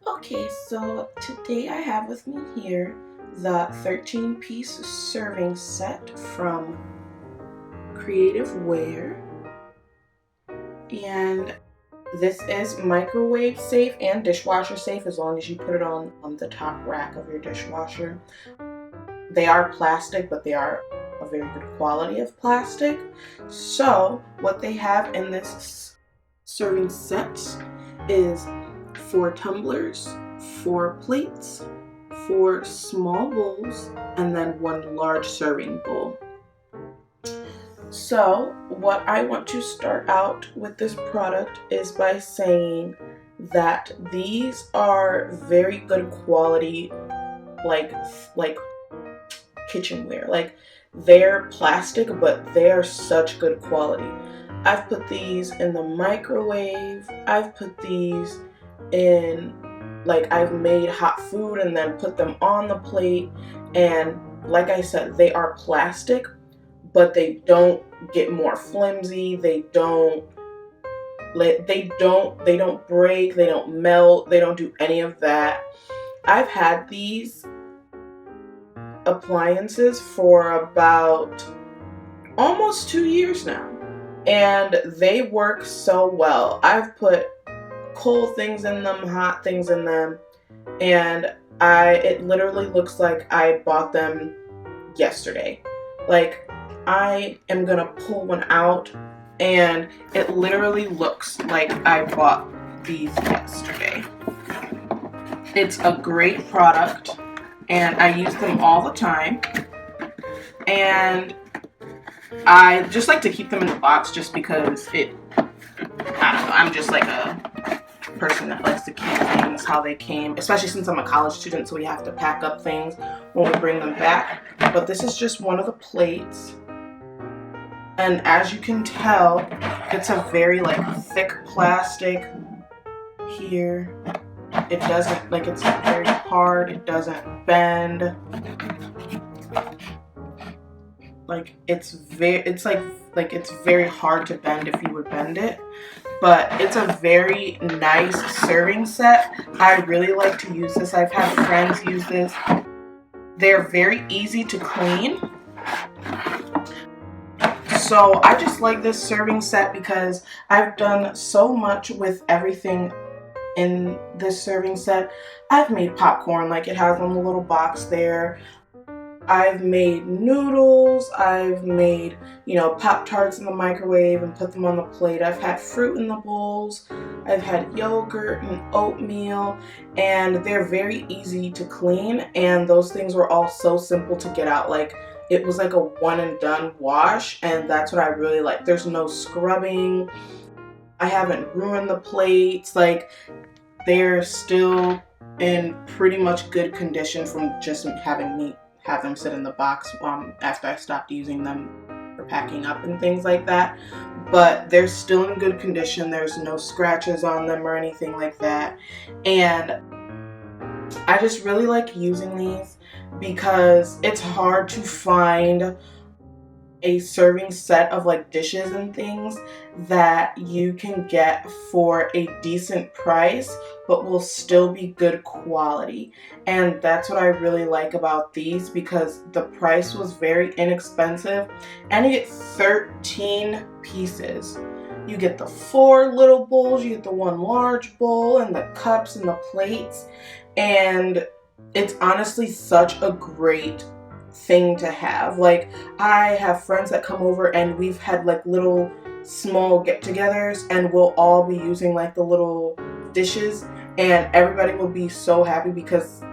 Okay, so today I have with me here the 13-piece serving set from CreativeWare, and this is microwave safe and dishwasher safe as long as you put it on the top rack of your dishwasher. They are plastic, but they are a very good quality of plastic. So what they have in this serving set is 4 tumblers, 4 plates, 4 small bowls, and then 1 large serving bowl. So what I want to start out with this product is by saying that these are very good quality, like kitchenware. Like, they're plastic, but they're such good quality. I've put these in the microwave. I've put these in, like, I've made hot food and then put them on the plate. And like I said, they are plastic, but they don't get more flimsy. They don't break, they don't melt, they don't do any of that. I've had these appliances for about almost 2 years now, and they work so well. I've put cold things in them, hot things in them, and it literally looks like I bought them yesterday. Like, I am gonna pull one out and it literally looks like I bought these yesterday. It's a great product and I use them all the time, and I just like to keep them in the box just because I don't know, I'm just like a person that likes to keep things how they came, especially since I'm a college student, so we have to pack up things when we bring them back. But this is just one of the plates, and as you can tell, it's a very thick plastic here. It doesn't, it's very hard, it doesn't bend. It's very hard to bend if you would bend it, but it's a very nice serving set. I really like to use this. I've had friends use this. They're very easy to clean. So I just like this serving set because I've done so much with everything in this serving set. I've made popcorn, like it has on the little box there. I've made noodles, I've made, Pop-Tarts in the microwave and put them on the plate. I've had fruit in the bowls, I've had yogurt and oatmeal, and they're very easy to clean, and those things were all so simple to get out. It was like a one and done wash, and that's what I really like. There's no scrubbing. I haven't ruined the plates. They're still in pretty much good condition from just having me have them sit in the box after I stopped using them for packing up and things like that. But they're still in good condition. There's no scratches on them or anything like that. And I just really like using these because it's hard to find a serving set of dishes and things that you can get for a decent price but will still be good quality. And that's what I really like about these, because the price was very inexpensive and you get 13 pieces. You get the 4 little bowls, you get the 1 large bowl, and the cups and the plates, and it's honestly such a great thing to have. I have friends that come over and we've had little small get-togethers, and we'll all be using the little dishes, and everybody will be so happy because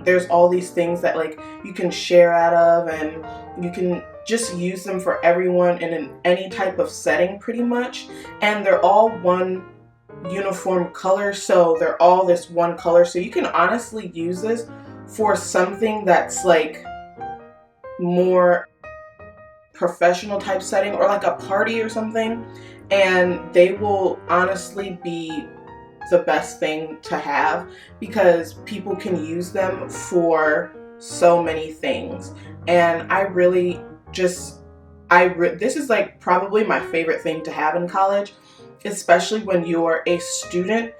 there's all these things that you can share out of, and you can just use them for everyone in any type of setting pretty much. And they're all one uniform color, so they're all this one color, so you can honestly use this for something that's more professional type setting, or a party or something, and they will honestly be the best thing to have because people can use them for so many things. And this is probably my favorite thing to have in college, especially when you're a student.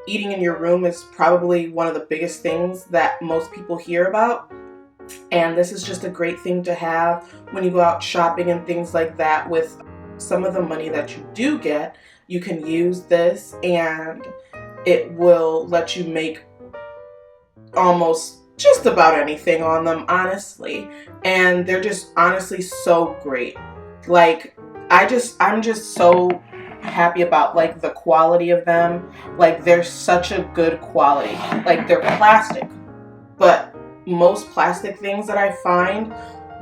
eating in your room is probably one of the biggest things that most people hear about. And this is just a great thing to have when you go out shopping and things like that. With some of the money that you do get, you can use this and it will let you make almost just about anything on them, honestly. And they're just honestly so great. Like, I'm just so happy about like the quality of them. Like, they're such a good quality. Like, they're plastic, but most plastic things that I find,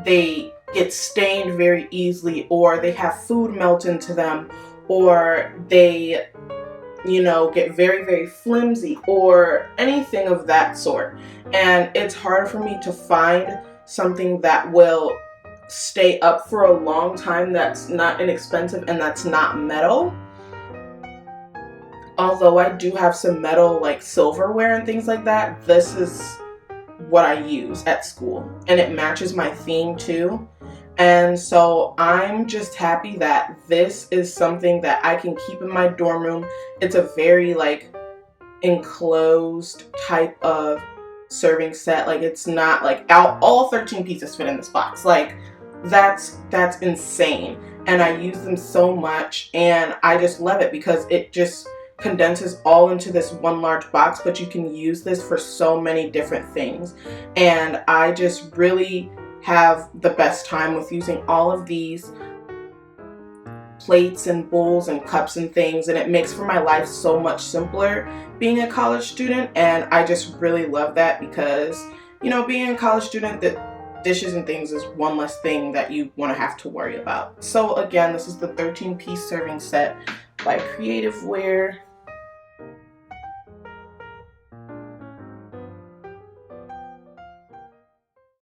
they get stained very easily, or they have food melt into them, or they, you know, get very, very flimsy, or anything of that sort. And it's hard for me to find something that will stay up for a long time, that's not inexpensive, and that's not metal. Although I do have some metal like silverware and things like that, this is what I use at school, and it matches my theme too. And so I'm just happy that this is something that I can keep in my dorm room. It's a very like enclosed type of serving set. Like, it's not like all 13 pieces fit in this box. Like, that's insane. And I use them so much, and I just love it because it just condenses all into this one large box, but you can use this for so many different things. And I just really have the best time with using all of these plates and bowls and cups and things, and it makes for my life so much simpler being a college student. And I just really love that because, you know, being a college student, the dishes and things is one less thing that you want to have to worry about. So again, this is the 13-piece serving set by CreativeWare.